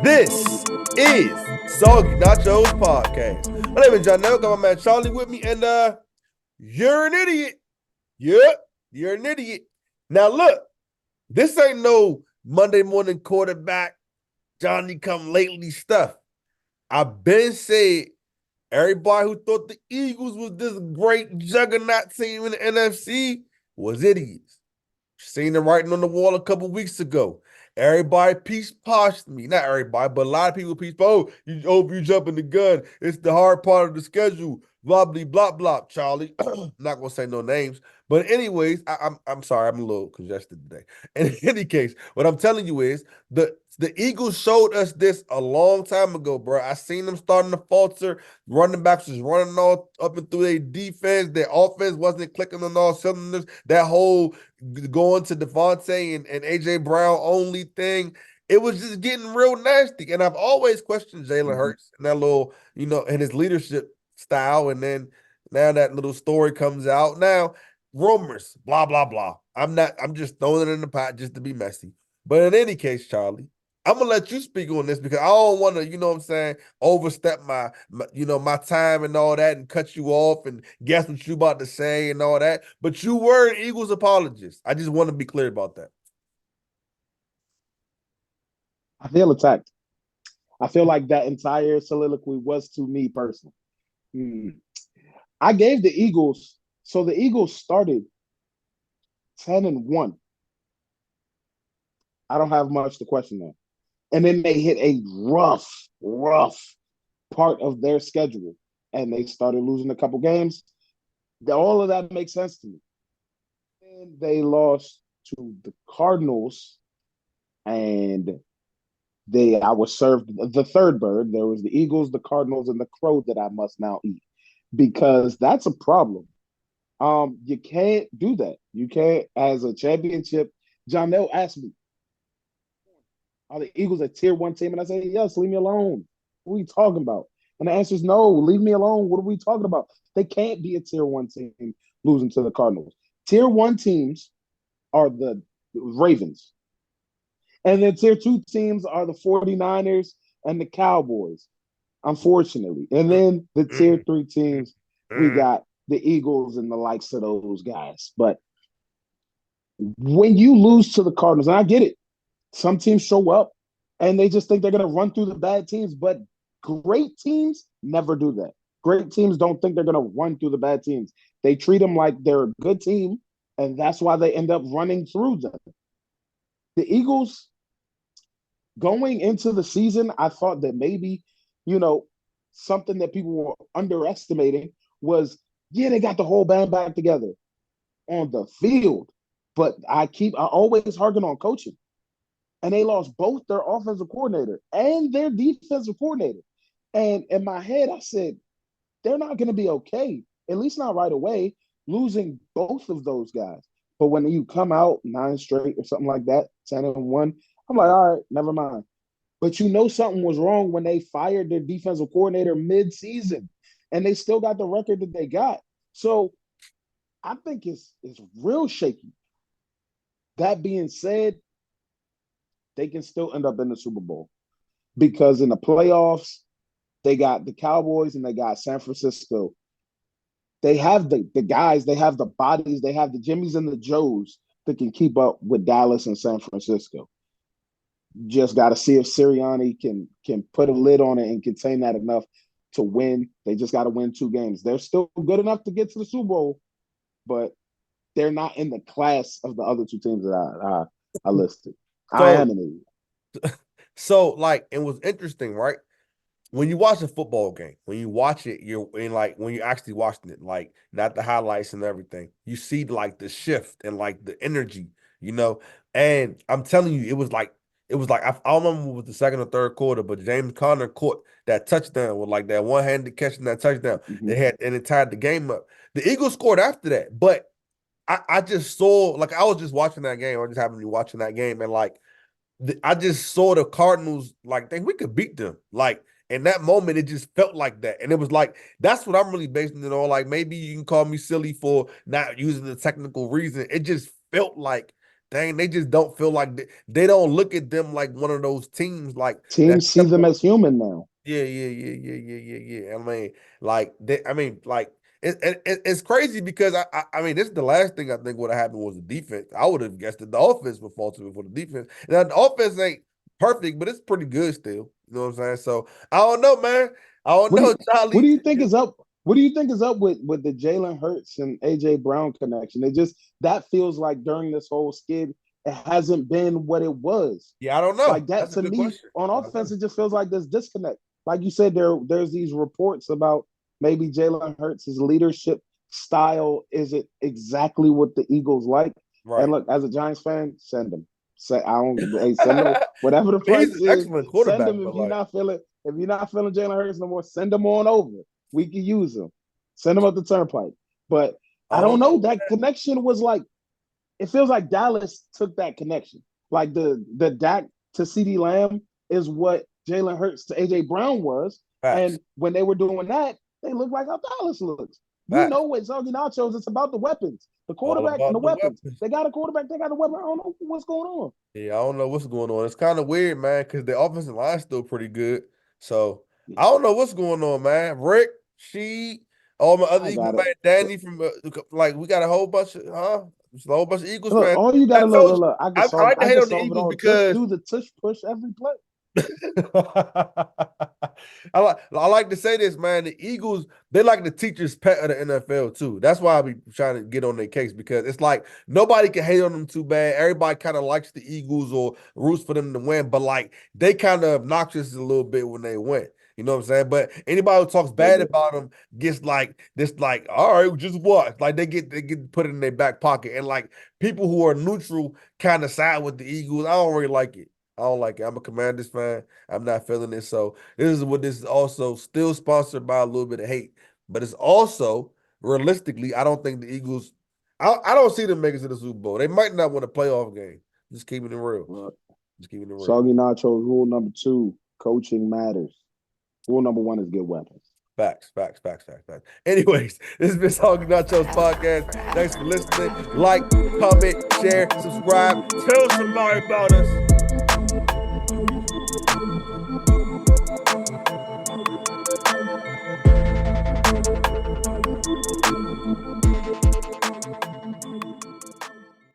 This is Soggy Nachos Podcast. My name is John Got my man Charlie with me, and you're an idiot. Yep, you're an idiot. Now look, this ain't no Monday morning quarterback, Johnny come lately stuff. I've been said everybody who thought the Eagles was this great juggernaut team in the NFC was idiots. Seen the writing on the wall a couple weeks ago. Everybody peace poshed me. Not everybody, but a lot of people peace. Oh, you jumping the gun. It's the hard part of the schedule. Blah blah blah blah. Charlie, not gonna say no names. But anyways, I'm sorry, I'm a little congested today. In any case, what I'm telling you is the Eagles showed us this a long time ago, bro. I seen them starting to falter. Running backs was running all up and through their defense. Their offense wasn't clicking on all cylinders. That whole going to Devontae and AJ Brown only thing, it was just getting real nasty. And I've always questioned Jalen Hurts and that little, and his leadership style. And then now that little story comes out. Now, rumors, blah, blah, blah. I'm just throwing it in the pot just to be messy. But in any case, Charlie, I'm gonna let you speak on this because I don't want to, overstep my time and all that and cut you off and guess what you about to say and all that. But you were an Eagles apologist. I just want to be clear about that. I feel attacked. I feel like that entire soliloquy was to me personally. Hmm. I gave the Eagles, so the Eagles started 10-1. I don't have much to question there. And then they hit a rough part of their schedule and they started losing a couple games. All of that makes sense to me. And they lost to the Cardinals and I was served the third bird. There was the Eagles, the Cardinals, and the crow that I must now eat because that's a problem. You can't do that. You can't, as a championship. John Nell asked me, "Are the Eagles a tier one team?" And I said, "Yes. Leave me alone. What are we talking about?" And the answer is no. Leave me alone. What are we talking about? They can't be a tier one team losing to the Cardinals. Tier one teams are the Ravens. And then tier two teams are the 49ers and the Cowboys, unfortunately. And then the tier three teams, we got the Eagles and the likes of those guys. But when you lose to the Cardinals, and I get it, some teams show up and they just think they're going to run through the bad teams, but great teams never do that. Great teams don't think they're going to run through the bad teams. They treat them like they're a good team, and that's why they end up running through them. The Eagles, going into the season, I thought that maybe, something that people were underestimating was, yeah, they got the whole band back together on the field. But I always harken on coaching. And they lost both their offensive coordinator and their defensive coordinator. And in my head, I said, they're not going to be okay, at least not right away, losing both of those guys. But when you come out 9 straight or something like that, 10-1, I'm like, all right, never mind. But something was wrong when they fired their defensive coordinator mid-season, and they still got the record that they got. So I think it's real shaky. That being said, they can still end up in the Super Bowl because in the playoffs, they got the Cowboys and they got San Francisco. They have the guys, they have the bodies, they have the Jimmys and the Joes that can keep up with Dallas and San Francisco. Just got to see if Sirianni can put a lid on it and contain that enough to win. They just got to win 2 games. They're still good enough to get to the Super Bowl, but they're not in the class of the other 2 teams that I listed. I So, am an idiot. it was interesting, right? When you watch a football game, when you watch it, when you're actually watching it, like not the highlights and everything, you see like the shift and like the energy, you know. And I'm telling you, it was like I don't remember what was the second or third quarter, but James Conner caught that touchdown with like that one-handed catch and that touchdown. Mm-hmm. They had and it tied the game up. The Eagles scored after that, but I just saw like I was just watching that game, or just happened to be watching that game, and like I just saw the Cardinals like think we could beat them. Like in that moment, it just felt like that. And it was like, that's what I'm really basing it on. Like maybe you can call me silly for not using the technical reason. It just felt like dang, they just don't feel like they don't look at them like one of those teams like that. Teams see them as human now. Yeah. It's crazy because I mean, this is the last thing I think would have happened was the defense. I would have guessed that the offense would fall to before the defense. Now the offense ain't perfect, but it's pretty good still. You know what I'm saying? So I don't know, man. I don't What do know, you what do Charlie. you think is up? What do you think is up with the Jalen Hurts and AJ Brown connection? It just that feels like during this whole skid, it hasn't been what it was. Yeah, I don't know. Like that That's a to good me question. on I don't know. offense, it just feels like there's disconnect. Like you said, there's these reports about maybe Jalen Hurts' leadership style isn't exactly what the Eagles like. And Right. look, as a Giants fan, send them. Say I don't hey, send them whatever the He's price an is. excellent Send quarterback, them but if you're not feeling Jalen Hurts no more, send them on over. We can use them. Send them up the turnpike. But I I don't don't know. know. That connection was like it feels like Dallas took that connection. Like the Dak to CD Lamb is what Jalen Hurts to AJ Brown was. Facts. And when they were doing that, they look like how Dallas looks. You Facts. know what Soggy Nachos, it's about the weapons, the All quarterback and the about the weapons. weapons. They got a quarterback, they got a weapon. I don't know what's going on. Yeah, I don't know what's going on. It's kind of weird, man, because the offensive line's still pretty good. So I don't know what's going on, man. Rick, she, all my other I Eagle got man, it. Danny from like we got a whole bunch of just a whole bunch of Eagles Look, fans. all you I gotta told you, look. I like to I hate can on the solve it Eagles all. Just because do the tush push every play. I like to say this, man. The Eagles, they like the teacher's pet of the NFL too. That's why I be trying to get on their case because it's like nobody can hate on them too bad. Everybody kind of likes the Eagles or roots for them to win, but like they kind of obnoxious a little bit when they win. You know what I'm saying? But anybody who talks They bad do. about them gets like this, like, all right, just what? Like they get put in their back pocket. And like people who are neutral kind of side with the Eagles. I don't really like it. I don't like it. I'm a Commanders fan. I'm not feeling it. So this is also still sponsored by a little bit of hate, but it's also realistically, I don't think the Eagles. I don't see them making it to the Super Bowl. They might not win a playoff game. Just keeping it real. Look, Just keeping it real. Soggy Nachos rule number 2, coaching matters. Rule number 1 is get weapons. Facts. Anyways, this has been Soggy Nachos Podcast. Thanks for listening. Like, comment, share, subscribe. Tell somebody about us.